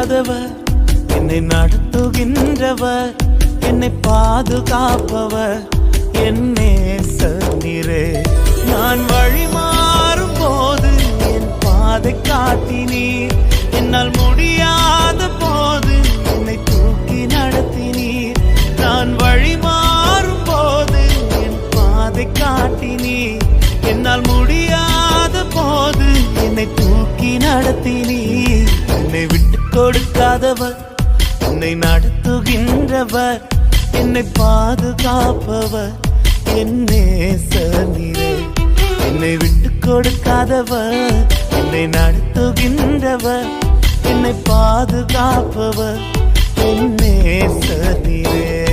கொடுக்காதவர், என்னை நடத்துகின்றவர், என்னை பாதுகாப்பவர், என் நேசர் நீரே. நான் வழி மாறும் போது என் பாதை காட்டினீர், என்னால் முடியாத போது என்னை தூக்கி நடத்தினீர். நான் வழி மாறும் போது என் பாதை காட்டினீர், என்னால் முடியாத போது என்னை தூக்கி நடத்தினீர். என்னை விட்டு கொடுக்காதவர், என்னை நடத்துகின்றவர், என்னை பாதுகாப்பவர், என் நேசர் நீரே. என்னை விட்டு கொடுக்காதவர், என்னை நடத்துகின்றவர், என்னை பாதுகாப்பவர், என் நேசர் நீரே.